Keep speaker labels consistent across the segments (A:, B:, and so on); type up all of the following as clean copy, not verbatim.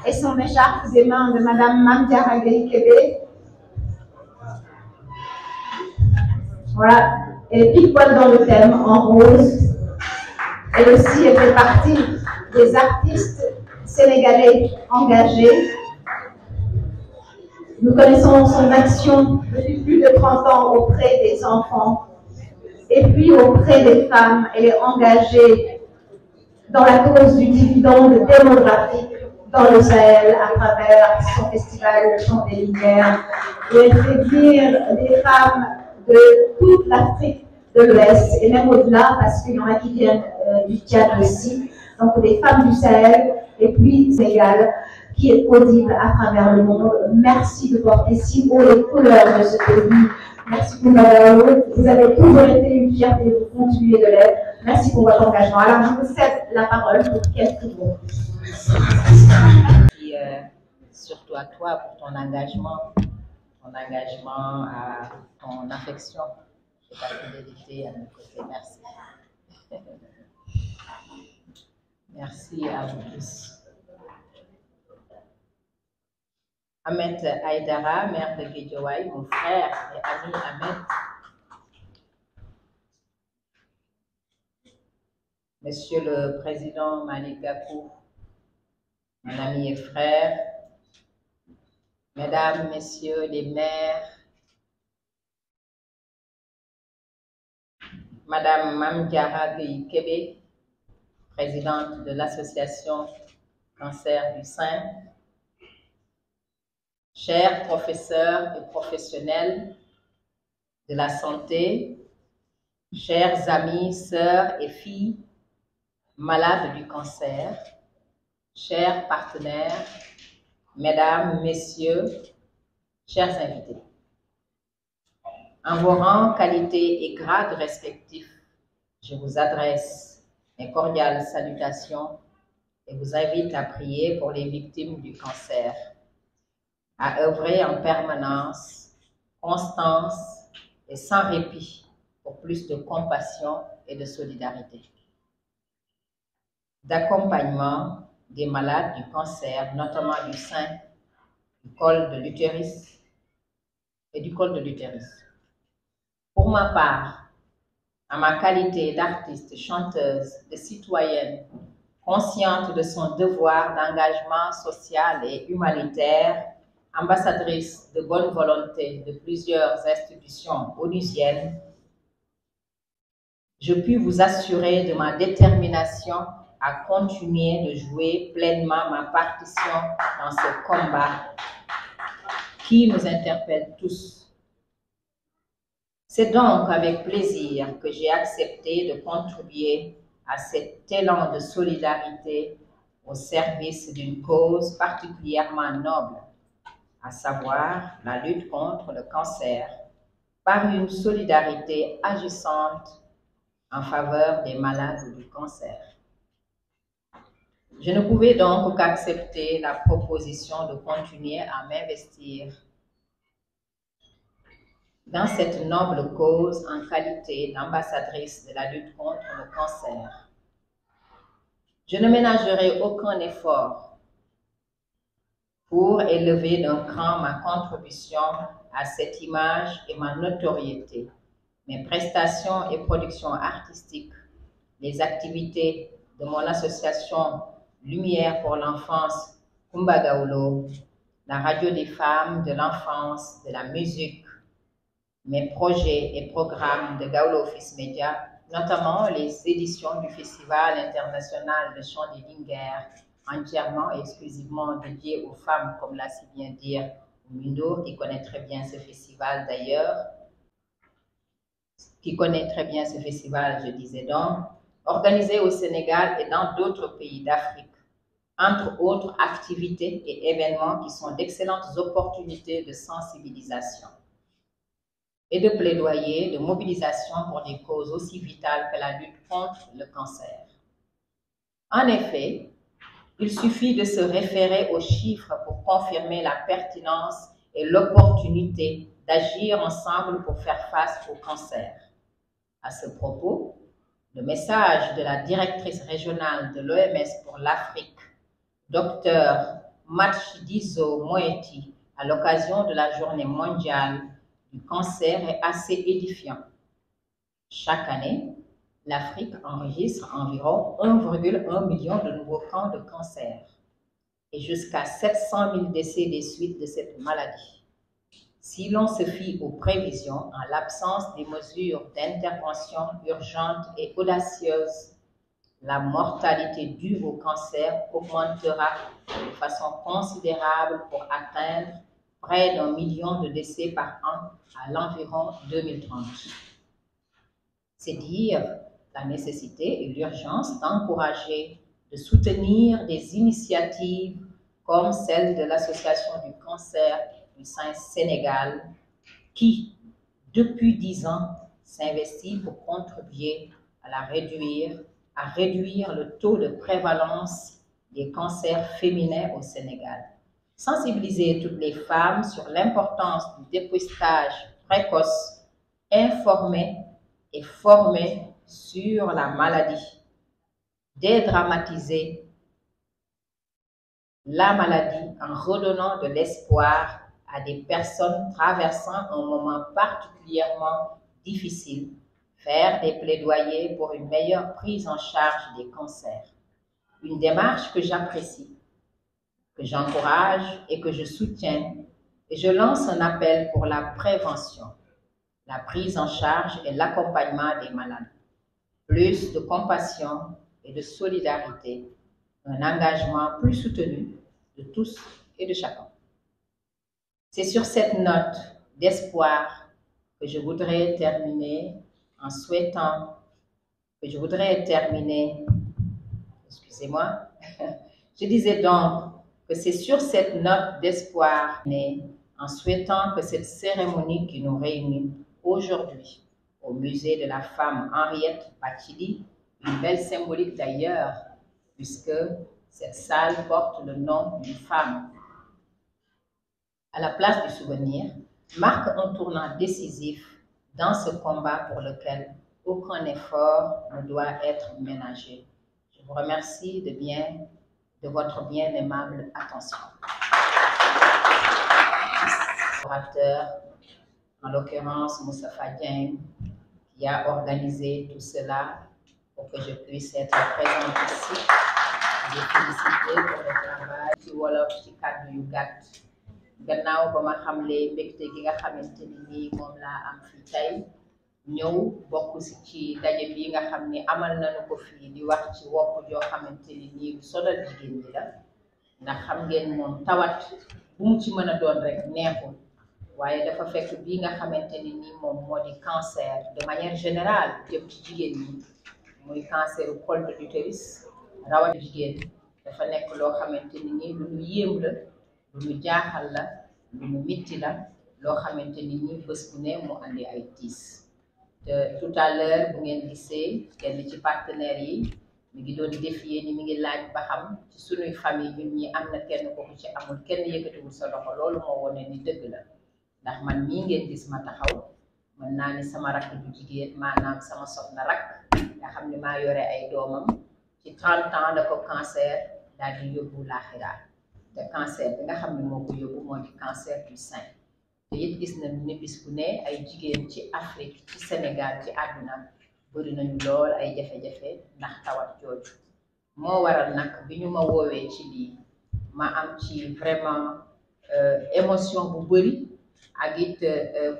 A: et son écharpe des mains de Madame Mamdiara Gueye-Kébé. Voilà, elle est pile poil dans le thème, en rose. Elle aussi, elle fait partie des artistes sénégalais engagés. Nous connaissons son action depuis plus de 30 ans auprès des enfants et puis auprès des femmes. Elle est engagée dans la cause du dividende démographique dans le Sahel à travers son festival Le Chant des Lumières, où elle fait venir des femmes de toute l'Afrique de l'Ouest et même au-delà, parce qu'il y en a qui viennent du Tchad aussi, donc des femmes du Sahel et puis Sénégal, qui est audible à travers le monde. Merci de porter si haut les couleurs de ce pays. Merci pour Madame. Vous avez toujours été une fierté, vous continuez de l'être. Merci pour votre engagement. Alors, je vous cède la parole pour quelques mots.
B: Merci surtout à toi pour ton engagement, à ton affection et ta fidélité à mes côtés. Merci. Merci à vous tous. Ahmed Aïdara, maire de Guédiawaye, mon frère et ami Ahmed. Monsieur le Président Malick Gakou, mon ami et frère, Mesdames, Messieurs les maires, Madame Mamdiara Gueye-Kébé, présidente de l'association Cancer du sein, chers professeurs et professionnels de la santé, chers amis, sœurs et filles malades du cancer, chers partenaires, mesdames, messieurs, chers invités. En vos rangs, qualités et grades respectifs, je vous adresse mes cordiales salutations et vous invite à prier pour les victimes du cancer, à œuvrer en permanence, constance et sans répit pour plus de compassion et de solidarité, d'accompagnement des malades du cancer, notamment du sein, du col de l'utérus et du col de l'utérus. Pour ma part, à ma qualité d'artiste, chanteuse, de citoyenne, consciente de son devoir d'engagement social et humanitaire, ambassadrice de bonne volonté de plusieurs institutions onusiennes, je puis vous assurer de ma détermination à continuer de jouer pleinement ma partition dans ce combat qui nous interpelle tous. C'est donc avec plaisir que j'ai accepté de contribuer à cet élan de solidarité au service d'une cause particulièrement noble, à savoir la lutte contre le cancer, par une solidarité agissante en faveur des malades du cancer. Je ne pouvais donc qu'accepter la proposition de continuer à m'investir dans cette noble cause en qualité d'ambassadrice de la lutte contre le cancer. Je ne ménagerai aucun effort pour élever d'un cran ma contribution à cette image et ma notoriété, mes prestations et productions artistiques, les activités de mon association Lumière pour l'enfance Kumba Gawlo, la radio des femmes, de l'enfance, de la musique, mes projets et programmes de Gawlo Office Media, notamment les éditions du Festival international de chant des Linguères, entièrement et exclusivement dédié aux femmes, comme l'a si bien dit Mindo, qui connaît très bien ce festival d'ailleurs, je disais donc, organisé au Sénégal et dans d'autres pays d'Afrique, entre autres activités et événements qui sont d'excellentes opportunités de sensibilisation et de plaidoyer, de mobilisation pour des causes aussi vitales que la lutte contre le cancer. En effet, il suffit de se référer aux chiffres pour confirmer la pertinence et l'opportunité d'agir ensemble pour faire face au cancer. À ce propos, le message de la directrice régionale de l'OMS pour l'Afrique, Dr Matshidiso Moeti à l'occasion de la journée mondiale du cancer est assez édifiant. Chaque année, l'Afrique enregistre environ 1,1 million de nouveaux cas de cancer et jusqu'à 700 000 décès des suites de cette maladie. Si l'on se fie aux prévisions, en l'absence des mesures d'intervention urgentes et audacieuses, la mortalité due au cancer augmentera de façon considérable pour atteindre près d'1 million de décès par an à l'environ 2030. C'est dire la nécessité et l'urgence d'encourager, de soutenir des initiatives comme celle de l'Association du cancer du sein Sénégal qui, depuis 10 ans, s'investit pour contribuer à réduire le taux de prévalence des cancers féminins au Sénégal. Sensibiliser toutes les femmes sur l'importance du dépistage précoce, informer et former sur la maladie, dédramatiser la maladie en redonnant de l'espoir à des personnes traversant un moment particulièrement difficile, faire des plaidoyers pour une meilleure prise en charge des cancers. Une démarche que j'apprécie, que j'encourage et que je soutiens, et je lance un appel pour la prévention, la prise en charge et l'accompagnement des malades. Plus de compassion et de solidarité, un engagement plus soutenu de tous et de chacun. C'est sur cette note d'espoir que je voudrais terminer en souhaitant, excusez-moi, je disais donc que c'est sur cette note d'espoir en souhaitant que cette cérémonie qui nous réunit aujourd'hui au musée de la femme Henriette Bathily, une belle symbolique d'ailleurs, puisque cette salle porte le nom d'une femme, à la place du souvenir, marque un tournant décisif dans ce combat pour lequel aucun effort ne doit être ménagé. Je vous remercie de votre bien aimable attention. Orateur, en l'occurrence Moustapha Dieng, qui a organisé tout cela pour que je puisse être présente ici. Je félicite pour le travail ci wolof ci kàddu yu gàtt gannaaw ba ma xamle mbégte gi nga xamante ni nii moom laa am fii tey ñëw bokk ci daje bi nga xam ni amal nañu ko fii di wax ci wopp joo xamante ni nii lu sonal jigéen ñi la ndax xam ngeen moom tawat bu mu ci mën a doon rek neexul waaye dafa fekk bii nga xamante ni nii moom moo di cancer de manière générale jëm ci jigéen ñi muy cancer du col de l'utérus rawat jigéen dafa nekk loo xamante ni nii lu ñu yéem la lu ñu jaaxal la lu ñu mitti la loo xamante ni nii bés bu ne mu andi ay tiis te tout à l'heure bu ngeen gisee kenn ci partenaires yi mi ngi doon défier ni mi ngi laaj ba xam ci sunuy famille ñun ñi am na kenn ko ci amul kenn yëkkatiwul sa loxo loolu moo wone ni dëgg la ndax man mii ngeen gis ma taxaw mën naa ni sama rakk bu jigéen maanaam sama soxna rakk nga xam ne maa yore ay doomam ci 30 ans da ko cancer daal di yóbbu laaxira te cancer bi nga xam ne moo ko yóbbu moo di cancer du sein te it gis nañu ne bis bu ne ay jigéen ci Afrique ci Sénégal ci àdduna bëri nañu lool ay jafe-jafe ndax tawat jooju moo waral nag bi ñu ma woowee ci lii ma am ci vraiment émotion bu bëri ak it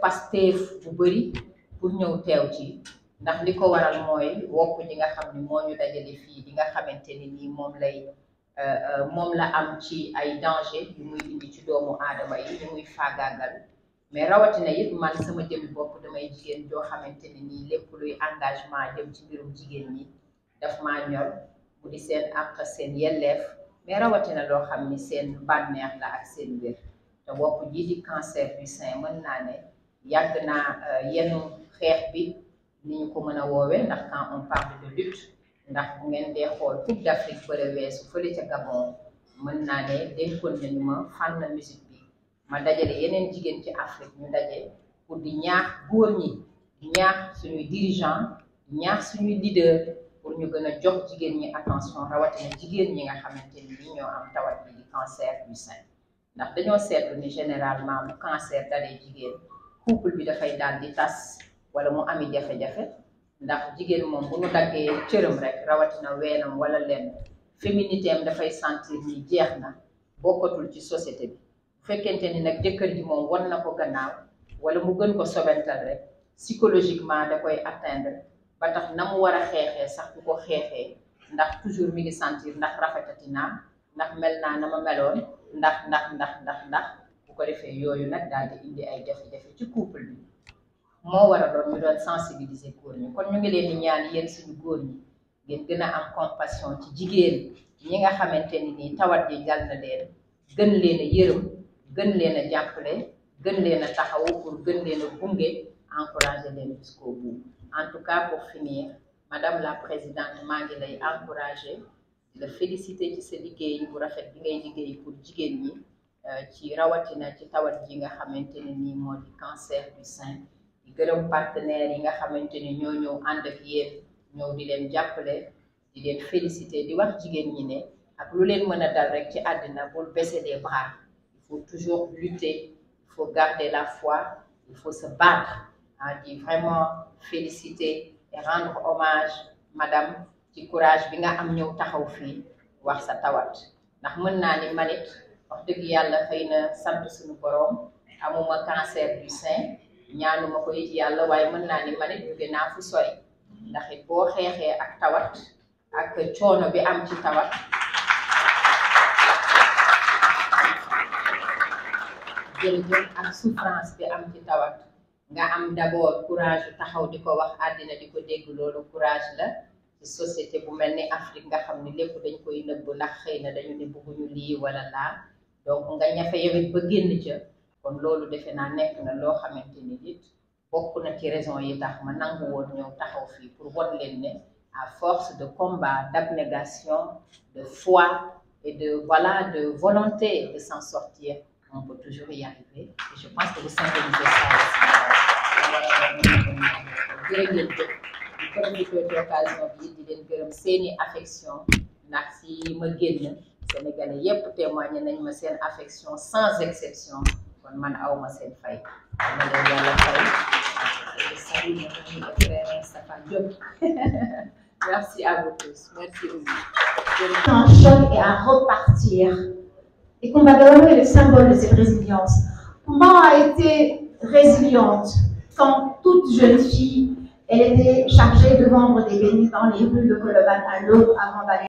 B: pasteef bu bëri pour ñëw teew ci ndax li ko waral mooy wopp ji nga xam ni moo ñu dajale fii di nga xamante ni nii moom la am ci ay danger yu muy indi ci doomu aadama yi yu muy faagaagal mais rawatina it man sama jëmmi bopp damay jigéen joo xamante ni nii lépp luy engagement jëm ci mbirum jigéen ñi daf maa ñor bu di seen àq seen yelleef mais rawatina loo xam ni seen bànneex la ak seen wér te wopp ji di cancer du sein mën naa ne yàgg naa yenu xeex bi ni ñu ko mën a woowee ndax quand on parle de lutte ndax bu ngeen dee xool Coupe d'Afrique bëre weesu fële ca Gabon mën naa ne dénkoon nañu ma fànn musique bi ma dajale yeneen jigéen ci Afrique ñu daje pour di ñaax góor ñi di ñaax suñuy dirigeant di ñaax suñuy leader pour ñu gën a jox jigéen ñi attention rawatina jigéen ñi nga xamante ni ñoo am tawat bi di cancer du sein ndax dañoo seetlu ni généralement bu cancer dalee jigéen couple bi dafay daal di tas wala mu ami jafe-jafe ndax jigéen moom bu ñu daggee cëram rek rawatina weenam wala lenn féminité am dafay sentir ni jeex na bokkatul ci société bi bu fekkente ni nag jëkkër ji moom wan na ko gannaaw wala mu gën ko sobental rek psychologiquement da koy atteindre ba tax na mu war a xeexee sax bu ko xeexee ndax toujours mi ngi sentir ndax rafetati naa ndax mel naa na ma meloon ndax bu ko defee yooyu nag daal di indi ay jafe-jafe ci couple bi moo war a doon ñu doon sensibiliser góor ñi kon ñu ngi leen di ñaan yéen suñu góor ñi ngeen gën a am compassion ci jigéen ñi nga xamante ni nii tawat ji jàll na leen gën leen a yërëm gën leen a jàppale gën leen a taxawu pour gën leen a gunge encourager leen jusqu'au bout. En tout cas, pour finir, Madame la Présidente, maa ngi lay encourager di la féliciter ci sa liggéey bu rafet bi ngay liggéey pour jigéen ñi ci rawatina ci tawat ji nga xamante ne nii moo di cancer du sein di gërëm partenaires yi nga xamante ni ñoo ñëw ànd ak yéen ñëw di leen jàppale di leen féliciter di wax jigéen ñi ne ak lu leen mën a dal rek ci àddina bul baisser les bras il faut toujours lutter il faut garder la foi il faut se battre di vraiment féliciter et rendre hommage madame ci courage bi nga am ñëw taxaw fii wax sa tawat ndax mën naa ni manit wax dëgg yàlla xëy na sant suñu borom amuma cancer du sein ñaanuma ko it yàlla waaye mën naa ni manit jóge naa fu sori ndax it boo xeexee ak tawat ak coono bi am ci tawat jërëjëf ak souffrance bi am ci tawat nga am d'abord courage taxaw di ko wax àddina di ko dégg loolu courage la ci société bu mel ni Afrique nga xam ni lépp dañ koy nëbb ndax xëy na dañu ne bëgguñu lii wala laa donc nga ñafe yowit ba génn ca kon loolu defe naa nekk na loo xamante ni it bokk na ci raison yi tax ma nangu woon ñëw taxaw fii pour won leen ne à force de combat d'abnégation de foi et de volonté de s'en sortir on peut toujours y arriver et je pense que vous symbolisez ça aussi. jërë ngeen jëf di profité ci occasion bi di leen gërëm seeni affection ndax si ma génn Sénégalais yépp témoigné nañ ma seen affection sans exception kon man awma seen fay ma leen yàlla fay salut mon frère Safa Diop merci à vous tous merci beaucoup.
A: Un choc et à repartir. Et Kumbagaolo est le symbole de cette résilience. Kumba a été résiliente. Quand toute jeune fille, elle était chargée de vendre des bénis dans les rues de Colobane à l'aube avant d'aller